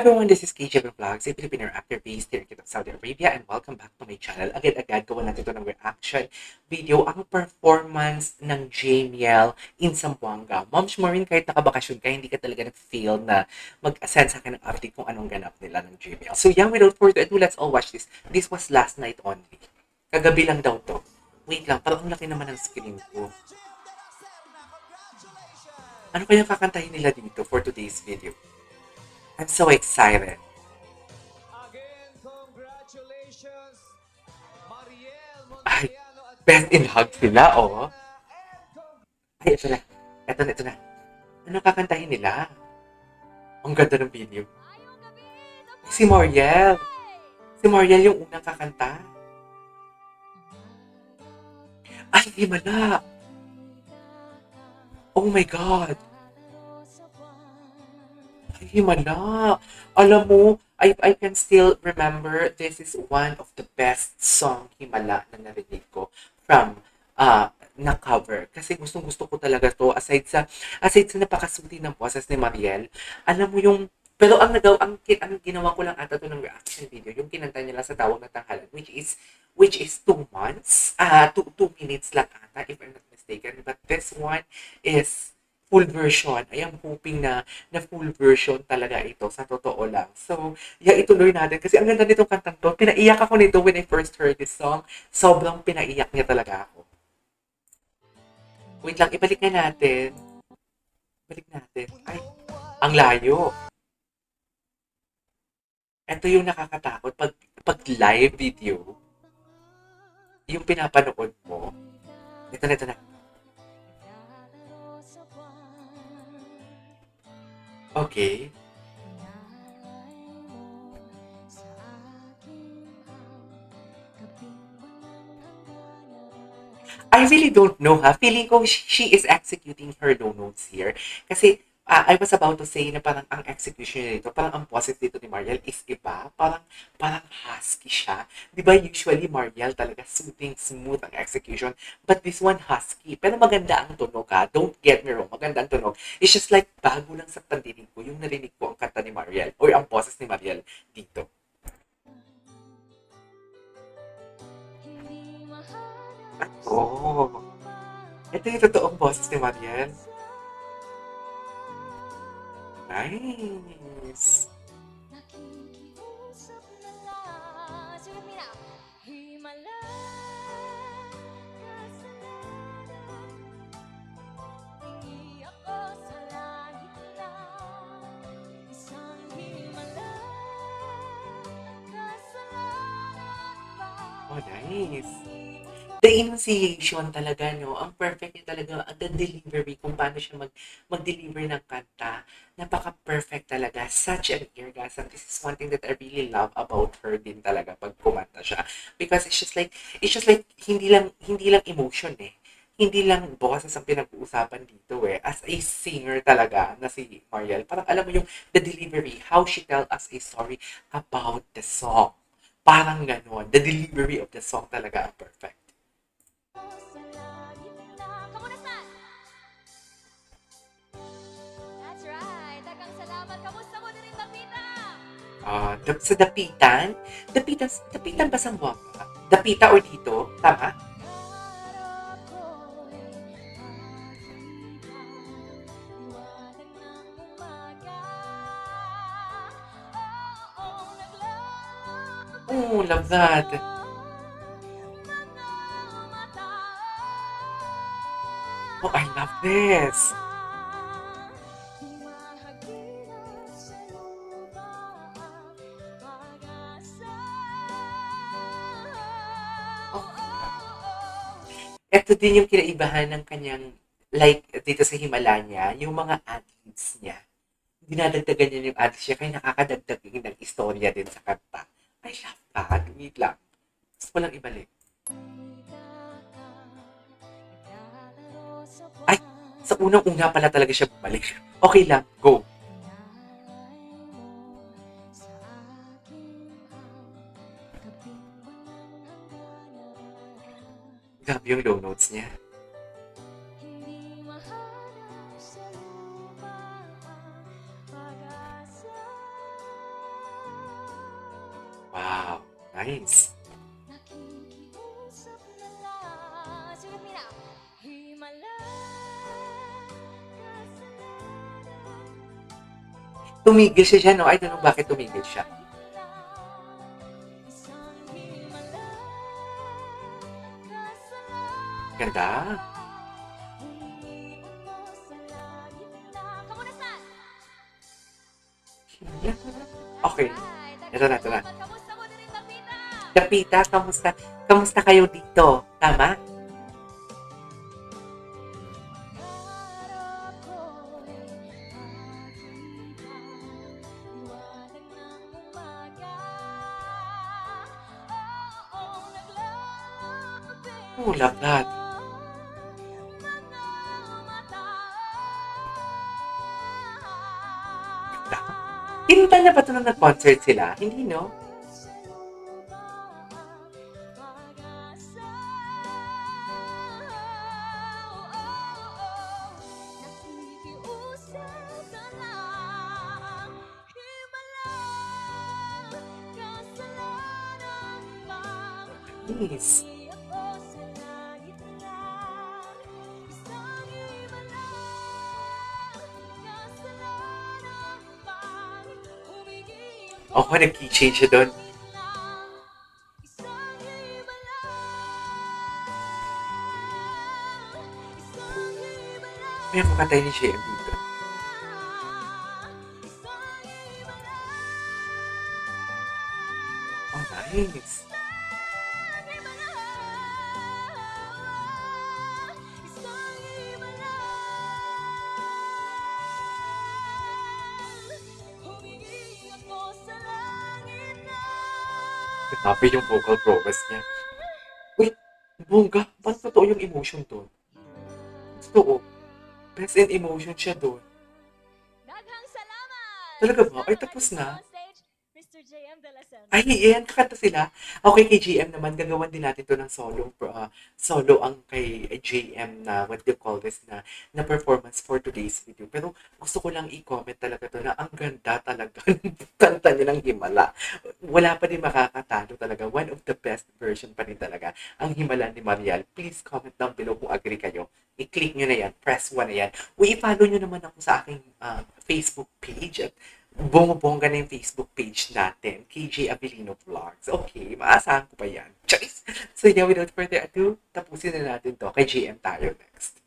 everyone, this is KJ Vlogs, a Filipino actor based here in Saudi Arabia, and welcome back to my channel. Agad-agad gawa natin ito ng reaction video, ang performance ng Jamiel in Zamboanga. Moms Maureen, kahit nakabakasyon ka, hindi ka talaga nag-feel na mag-send sa akin ng update kung anong ganap nila ng Jamiel. So yeah, without further ado, let's all watch this. This was last night only. Kagabi lang daw to. Wait lang, parang ang laki naman ng screen ko. Ano kaya kakantahin nila dito for today's video? I'm so excited. Again, congratulations, Mariel Ay, Montellano at best in hug sila, oh. Ay, ito na. Ito na. Ano kakantahin nila? Ang ganda ng video. Si Mariel. Si Mariel yung unang kakanta. Ay, himala. Oh my God. Ay, himala. Alam mo, I can still remember this is one of the best song Himala na narinig ko from na cover. Kasi gustong-gusto ko talaga to aside sa napakasuti ng boses ni Mariel. Alam mo yung pero ang ginawa ko lang ata to ng reaction video, yung kinanta nila sa Tawag na Tanghalan, which is 2 months, 2 minutes lang ata if I'm not mistaken. But this one is full version. I am hoping na full version talaga ito sa totoo lang. So, yeah, ituloy natin kasi ang ganda nitong kantang to. Pinaiyak ako nito when I first heard this song. Sobrang pinaiyak niya talaga ako. Wait lang, ibalik na natin. Balik natin. Ay, ang layo. Ito yung nakakatakot pag live video, yung pinapanood mo. Ito na. Okay. I really don't know ha. Feeling ko she is executing her low notes here. Kasi I was about to say na parang ang execution niya dito, parang ang poses dito ni Mariel is iba. Parang husky siya. Di ba usually Mariel talaga soothing, smooth ang execution. But this one husky. Pero maganda ang tunog ha. Don't get me wrong. Maganda ang tunog. It's just like bago lang sa pandinig ko yung narinig ko ang kanta ni Mariel or ang poses ni Mariel dito. Oh. Ito yung totoong boses ni Mariel. Nice. Oh, nice. The enunciation talaga, no? Ang perfect niya talaga. The delivery, kung paano siya mag-deliver ng kanta. Napaka-perfect talaga. Such an orgasm. This is one thing that I really love about her din talaga pag kumanta siya. Because it's just like, hindi lang emotion eh. Hindi lang boses ang pinag-uusapan dito eh. As a singer talaga na si Mariel, parang alam mo yung the delivery, how she tell us a story about the song. Parang ganon. The delivery of the song talaga ang perfect. That's right. Daghang salamat. Kamusta mo din Tapita? Sa Dapitan, Dapitan ba sa Buwanga? Dapita or dito? Tama? Oh, love that. Oh, I love this. Oh, ito din yung kinaibahan ng kanyang, like, dito sa Himalaya, yung mga ad-libs niya. Dinadagdagan niya yung ad-libs niya, kaya nakakadagdag ng istorya din sa kanta. I love that. Wait lang. Gusto ko lang ibalik. Ay, sa unang-una pala talaga siya bumalik. Okay lang, go. Grabe yung low notes niya. Tumigil siya dyan, no? I don't know bakit tumigil siya. Ganda. Kamunasan? Okay. Ito na, ito na. Kamusta mo din Tapita? Kapita, kamusta? Kamusta kayo dito? Tama? Oh, love that. Ganda. Hinta na ba ito nung nag-concert sila? Hindi, no? Yes. Oh, nag-keychain siya doon. May kakatay ni JM dito. Oh, nice. Grabe yung vocal prowess niya. Uy, bongga. Parang totoo yung emotion doon. Totoo. Best in emotion siya doon. Daghang salamat! Talaga ba? Ay, tapos na. On stage, Mr. JM De La Serna. Ay, yan, kakanta sila. Okay, kay GM naman, gagawan din natin to ng solo ang kay JM na, what do you call this, na performance for today's video. Pero gusto ko lang i-comment talaga to na ang ganda talaga ng kanta niya ng Himala. Wala pa din makakatalo talaga. One of the best version pa rin talaga ang Himala ni Mariel. Please comment down below kung agree kayo. I-click nyo na yan, press 1 na yan. I-follow nyo naman ako sa aking Facebook page at bongga na yung Facebook page natin, KJ Abilino Vlogs. Okay, maasahan ko pa yan. Choice! So yeah, without further ado, tapusin na natin to. Kay JM tayo next.